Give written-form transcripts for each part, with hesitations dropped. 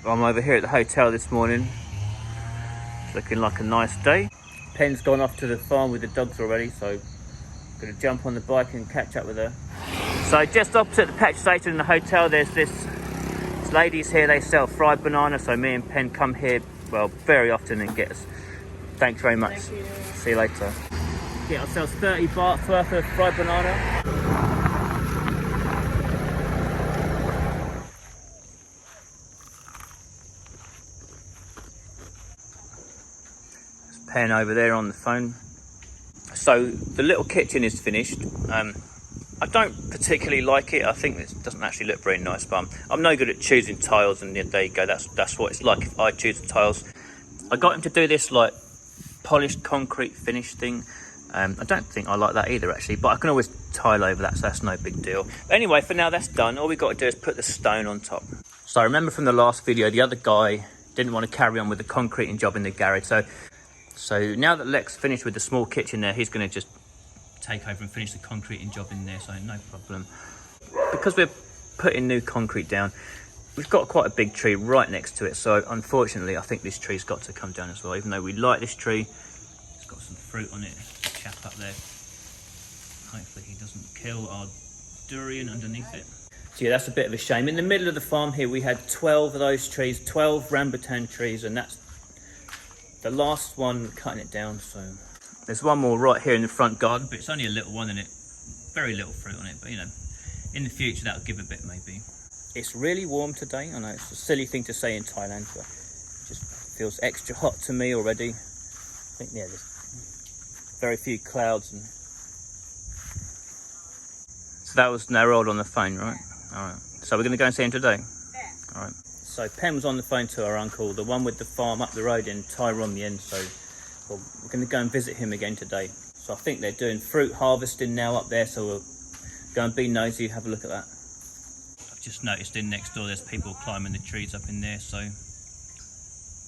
I'm over here at the hotel this morning. It's looking like a nice day. Pen's gone off to the farm with the dogs already, so I'm going to jump on the bike and catch up with her. So just opposite the petrol station in the hotel, there's this ladies here. They sell fried banana, so me and Pen come here, well, very often and get us. Thanks very much. Thank you. See you later. Get ourselves 30 baht worth of fried banana. Pen over there on the phone. So the little kitchen is finished. I don't particularly like it. I think it doesn't actually look very nice, but I'm no good at choosing tiles, and there you go, that's what it's like if I choose the tiles. I got him to do this like polished concrete finish thing. I don't think I like that either actually, but I can always tile over that, so that's no big deal. But anyway, for now that's done. All we've got to do is put the stone on top. So I remember from the last video, the other guy didn't want to carry on with the concreting job in the garage, so now that Lex finished with the small kitchen there, he's going to just take over and finish the concreting job in there, so no problem. Because we're putting new concrete down, we've got quite a big tree right next to it, so unfortunately I think this tree's got to come down as well. Even though we like this tree, it's got some fruit on it. Chap up there, hopefully he doesn't kill our durian underneath it. So yeah, that's a bit of a shame. In the middle of the farm here we had 12 of those trees, 12 rambutan trees, and that's the last one cutting it down. So there's one more right here in the front garden, but it's only a little one in it, very little fruit on it, but you know, in the future that'll give a bit maybe. It's really warm today. I know it's a silly thing to say in Thailand, but it just feels extra hot to me already. I think, yeah, there's very few clouds. And so that was Narod on the phone, right? All right. So we're going to go and see him today? Yeah. All right. So Pen was on the phone to her uncle, the one with the farm up the road in Tai Rom Yen. So we're going to go and visit him again today. So I think they're doing fruit harvesting now up there. So we'll go and be nosy, have a look at that. I've just noticed in next door there's people climbing the trees up in there. So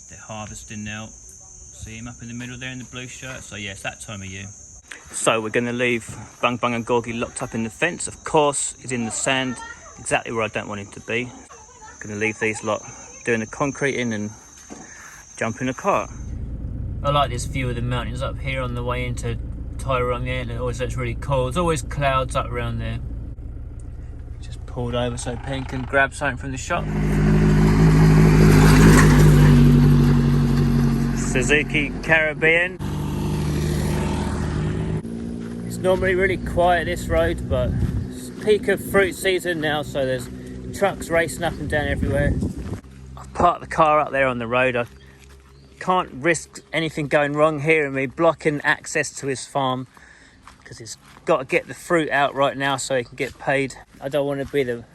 they're harvesting now. See him up in the middle there in the blue shirt. So yeah, it's that time of year. So we're going to leave Bung Bung and Gorgie locked up in the fence. Of course, he's in the sand, exactly where I don't want him to be. Going to leave these lot doing the concreting and jump in a car. I like this view of the mountains up here on the way into Tai Rom Yen. It always looks really cool. There's always clouds up around there. Just pulled over so Pen can grab something from the shop. Suzuki Caribbean. It's normally really quiet this road, but it's peak of fruit season now, so there's trucks racing up and down everywhere. I've parked the car up there on the road. I can't risk anything going wrong here and me blocking access to his farm, because he's got to get the fruit out right now so he can get paid. I don't want to be the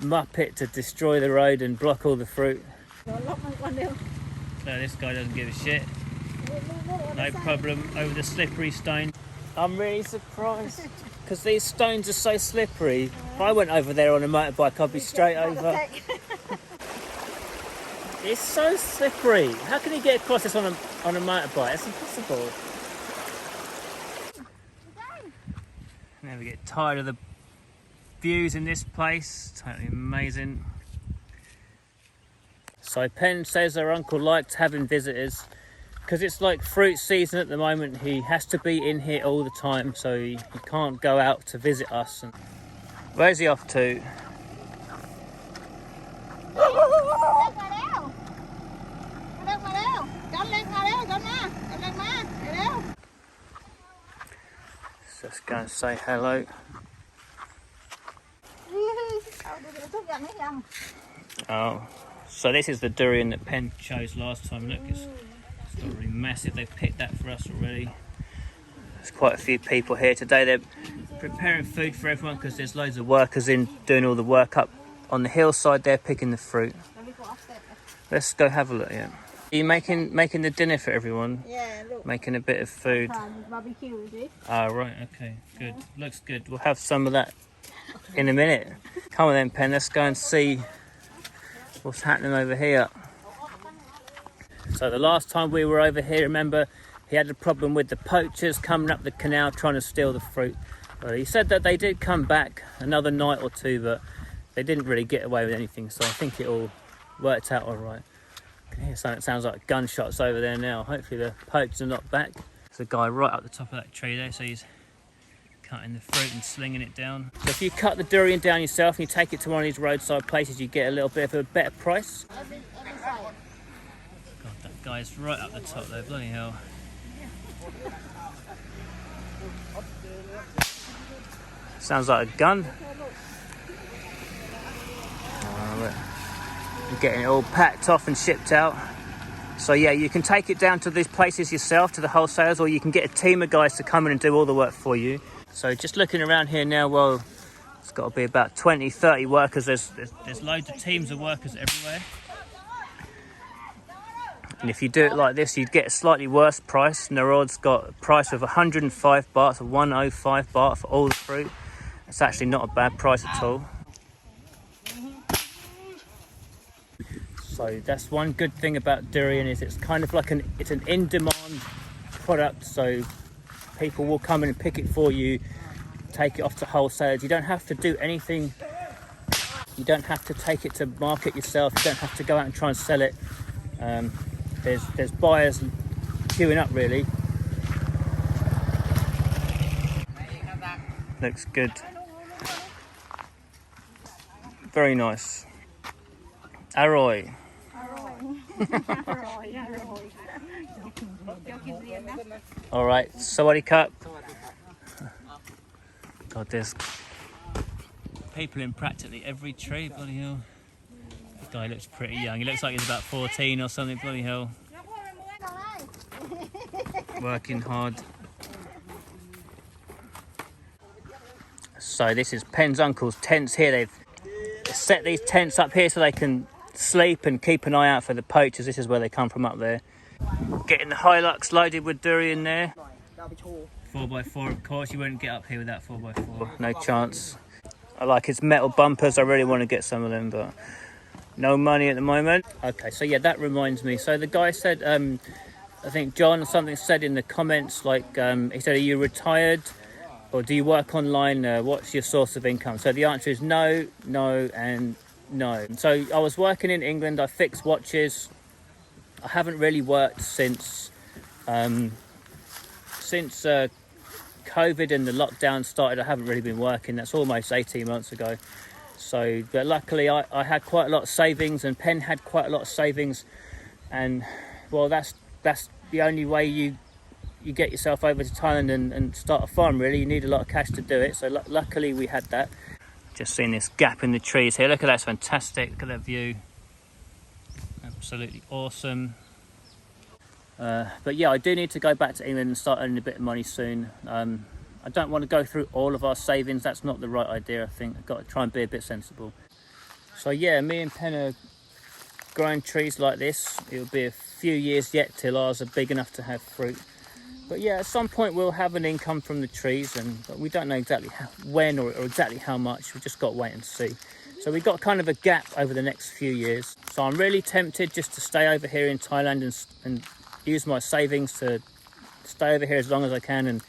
muppet to destroy the road and block all the fruit. So this guy doesn't give a shit. No problem over the slippery stone. I'm really surprised because these stones are so slippery. If I went over there on a motorbike, I'd be straight over. It's so slippery. How can you get across this on a motorbike? It's impossible. Never get tired of the views in this place. Totally amazing. So Pen says her uncle likes having visitors because it's like fruit season at the moment. He has to be in here all the time, so he can't go out to visit us. And where's he off to? Let's go and say hello. Oh, so this is the durian that Pen chose last time. Look, it's not really massive. They've picked that for us already. There's quite a few people here today. They're preparing food for everyone because there's loads of workers in doing all the work up on the hillside. They're picking the fruit. Let's go have a look. Yeah. Are you making the dinner for everyone? Yeah, look. Making a bit of food. Barbecue, is it? Ah, right, okay, good. Looks good. We'll have some of that in a minute. Come on then, Pen, let's go and see what's happening over here. So the last time we were over here, remember, he had a problem with the poachers coming up the canal trying to steal the fruit. Well, he said that they did come back another night or two, but they didn't really get away with anything, so I think it all worked out all right. I can hear something that sounds like gunshots over there now. Hopefully the poachers are not back. There's a guy right up the top of that tree there, so he's cutting the fruit and slinging it down. So if you cut the durian down yourself and you take it to one of these roadside places, you get a little bit of a better price. God, that guy's right up the top there, bloody hell. Sounds like a gun. We're getting it all packed off and shipped out. So yeah, you can take it down to these places yourself, to the wholesalers, or you can get a team of guys to come in and do all the work for you. So just looking around here now, well, it's got to be about 20, 30 workers. There's loads of teams of workers everywhere. And if you do it like this, you'd get a slightly worse price. Narod's got a price of 105 baht, so 105 baht for all the fruit. It's actually not a bad price at all. So that's one good thing about durian, is it's kind of like it's an in-demand product. So people will come in and pick it for you, take it off to wholesalers. You don't have to do anything. You don't have to take it to market yourself. You don't have to go out and try and sell it. There's buyers queuing up really. Looks good. Very nice. Arroy. All right, sawadee cup. God, there's people in practically every tree, bloody hell. That guy looks pretty young. He looks like he's about 14 or something, bloody hell. Working hard. So this is Pen's uncle's tents here. They've set these tents up here so they can sleep and keep an eye out for the poachers. This is where they come from, up there. Getting the Hilux loaded with durian there. 4x4, of course. You wouldn't get up here with that 4x4. No chance. I like his metal bumpers. I really want to get some of them, but no money at the moment. Okay, so yeah, that reminds me. So the guy said, I think John or something said in the comments, like, he said, are you retired? Or do you work online? What's your source of income? So the answer is no, no, and no. So I was working in England. I fixed watches. I haven't really worked since COVID and the lockdown started. I haven't really been working. That's almost 18 months ago. So, but luckily I had quite a lot of savings, and Pen had quite a lot of savings. And well, that's the only way you get yourself over to Thailand and start a farm, really. You need a lot of cash to do it. So luckily we had that. Just seeing this gap in the trees here. Look at that, it's fantastic. Look at that view. Absolutely awesome. But yeah, I do need to go back to England and start earning a bit of money soon. I don't want to go through all of our savings. That's not the right idea, I think. I've got to try and be a bit sensible. So yeah, me and Pen are growing trees like this. It'll be a few years yet till ours are big enough to have fruit. But yeah, at some point we'll have an income from the trees, but we don't know exactly when or exactly how much. We've just got to wait and see. So we've got kind of a gap over the next few years. So I'm really tempted just to stay over here in Thailand and use my savings to stay over here as long as I can and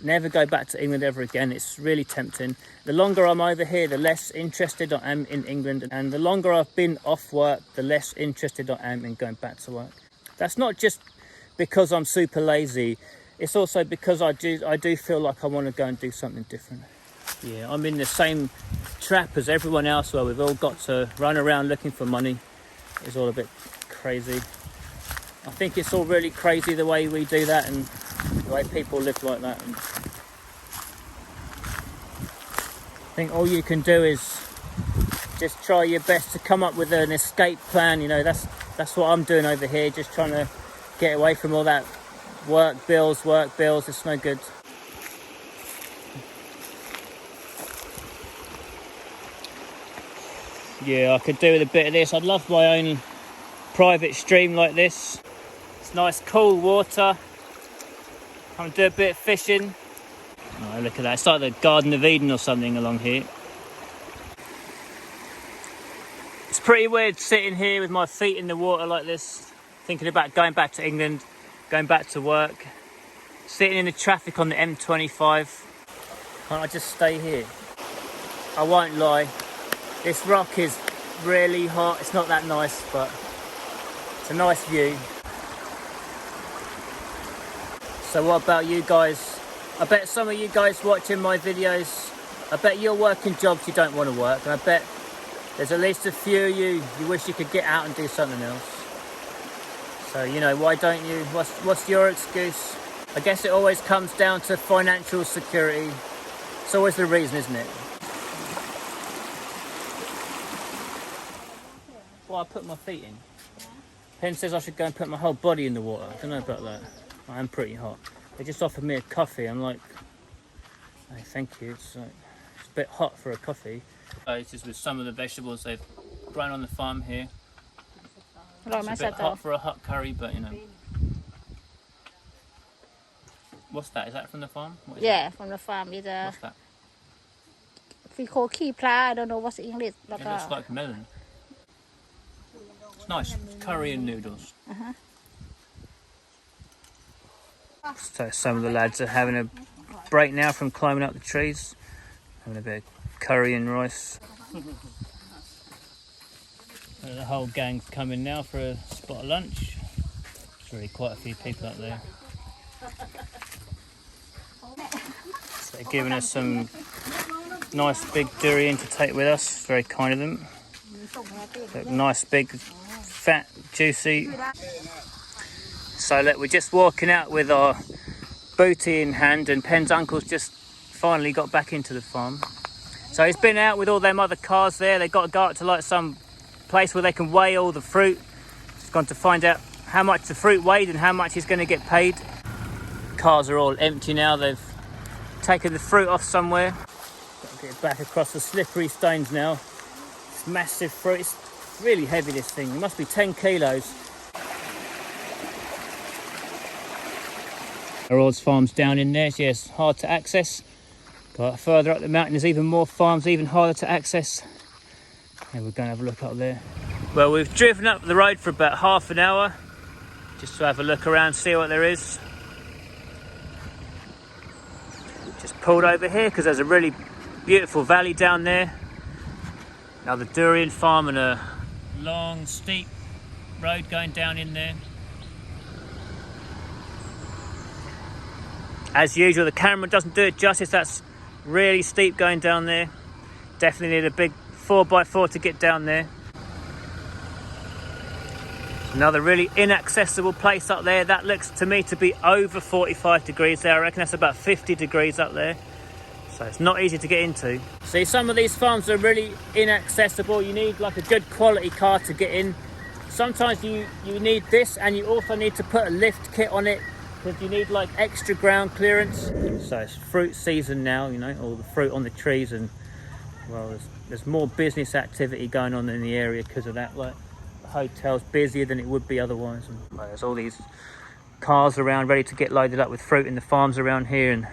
never go back to England ever again. It's really tempting. The longer I'm over here, the less interested I am in England. And the longer I've been off work, the less interested I am in going back to work. That's not just because I'm super lazy. It's also because I do feel like I want to go and do something different. Yeah, I'm in the same trap as everyone else where we've all got to run around looking for money. It's all a bit crazy. I think it's all really crazy the way we do that and the way people live like that. And I think all you can do is just try your best to come up with an escape plan. You know, that's what I'm doing over here, just trying to get away from all that work bills. It's no good. Yeah, I could do with a bit of this. I'd love my own private stream like this. It's nice cool water. I'm gonna do a bit of fishing. Oh, look at that, it's like the Garden of Eden or something along here. It's pretty weird sitting here with my feet in the water like this, thinking about going back to England, going back to work, sitting in the traffic on the M25. Can't I just stay here? I won't lie, this rock is really hot. It's not that nice, but it's a nice view. So what about you guys? I bet some of you guys watching my videos, I bet you're working jobs you don't want to work, and I bet there's at least a few of you wish you could get out and do something else. So, you know, why don't you? What's your excuse? I guess it always comes down to financial security. It's always the reason, isn't it? Well, I put my feet in. Pen says I should go and put my whole body in the water. I don't know about that. I am pretty hot. They just offered me a coffee. I'm like, hey, thank you. It's a bit hot for a coffee. This is with some of the vegetables they've grown on the farm here. It's a bit hot for a hot curry, but you know. What's that? Is that from the farm? Yeah, from the farm. It's a What's that? Fico key pla. I don't know what's English. It looks like melon. It's nice. It's curry and noodles. So some of the lads are having a break now from climbing up the trees. Having a bit of curry and rice. The whole gang's coming now for a spot of lunch. There's really quite a few people up there. So they're giving us some nice big durian to take with us. Very kind of them. So nice big, fat, juicy. So look, we're just walking out with our booty in hand, and Pen's uncle's just finally got back into the farm. So he's been out with all them other cars there. They've got to go up to like some place where they can weigh all the fruit. He's gone to find out how much the fruit weighed and how much he's going to get paid. Cars are all empty now. They've taken the fruit off somewhere. Got to get it back across the slippery stones now. It's massive fruit. It's really heavy, this thing. It must be 10 kilos. Harold's farm's down in there. Yes, hard to access. But further up the mountain there's even more farms, even harder to access. And we're going to have a look up there. Well, we've driven up the road for about half an hour just to have a look around, see what there is. Just pulled over here because there's a really beautiful valley down there. Now the durian farm and a long steep road going down in there. As usual, the camera doesn't do it justice. That's really steep going down there. Definitely need a big 4x4 to get down there. Another really inaccessible place up there. That looks to me to be over 45 degrees there. I reckon that's about 50 degrees up there. So it's not easy to get into. See, some of these farms are really inaccessible. You need like a good quality car to get in. Sometimes you need this, and you also need to put a lift kit on it because you need like extra ground clearance. So it's fruit season now, you know, all the fruit on the trees, and well, there's more business activity going on in the area because of that. Like the hotel's busier than it would be otherwise. And well, there's all these cars around ready to get loaded up with fruit in the farms around here, and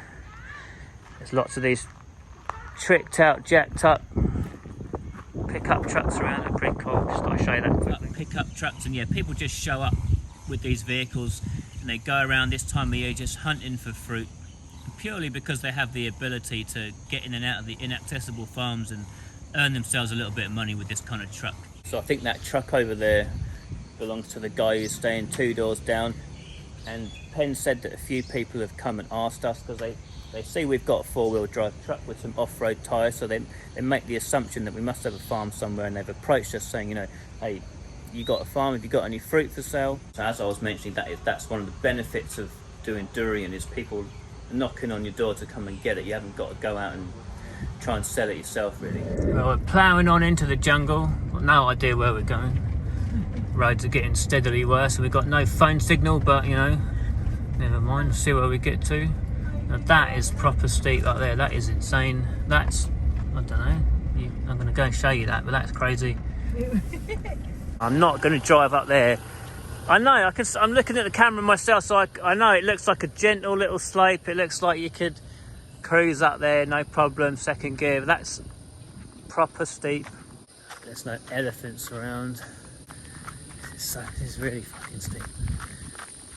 there's lots of these tricked out, jacked up pickup trucks around. They're pretty cool. Just thought I'd show you that quickly. Pickup trucks, and yeah, people just show up with these vehicles and they go around this time of year just hunting for fruit, purely because they have the ability to get in and out of the inaccessible farms and earn themselves a little bit of money with this kind of truck. So I think that truck over there belongs to the guy who's staying 2 doors down, and Penn said that a few people have come and asked us because they see we've got a 4-wheel drive truck with some off-road tyres, so they make the assumption that we must have a farm somewhere, and they've approached us saying, you know, hey, you got a farm, have you got any fruit for sale? So as I was mentioning, that's one of the benefits of doing durian, is people knocking on your door to come and get it. You haven't got to go out and try and sell it yourself, really. Well, we're ploughing on into the jungle. Got no idea where we're going. Roads are getting steadily worse. We've got no phone signal, but you know, never mind. We'll see where we get to. Now that is proper steep up there. That is insane. That's, I don't know. I'm going to go and show you that, but that's crazy. I'm not going to drive up there. I know, I'm looking at the camera myself, so I know it looks like a gentle little slope. It looks like you could cruise up there, no problem, second gear. But that's proper steep. There's no elephants around. It's really fucking steep.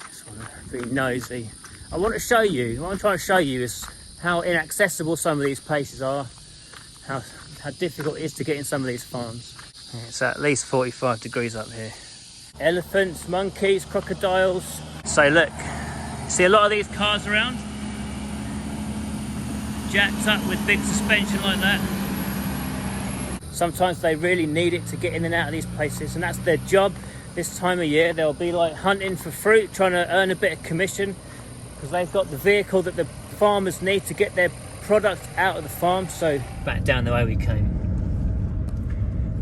Just want to be nosy. I want to show you, what I'm trying to show you is how inaccessible some of these places are, how difficult it is to get in some of these farms. It's at least 45 degrees up here. Elephants, monkeys, crocodiles. So look, see a lot of these cars around? Jacked up with big suspension like that. Sometimes they really need it to get in and out of these places, and that's their job this time of year. They'll be like hunting for fruit, trying to earn a bit of commission, because they've got the vehicle that the farmers need to get their product out of the farm. So back down the way we came.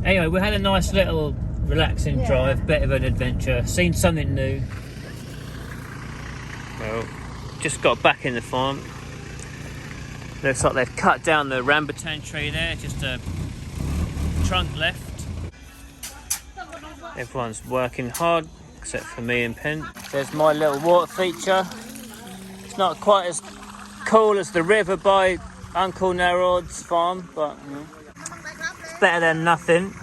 Anyway, we had a nice little relaxing drive, bit of an adventure, seen something new. Well, just got back in the farm. Looks like they've cut down the rambutan tree there, just a trunk left. Everyone's working hard except for me and Pen. There's my little water feature. It's not quite as cool as the river by Uncle Narod's farm, but better than nothing.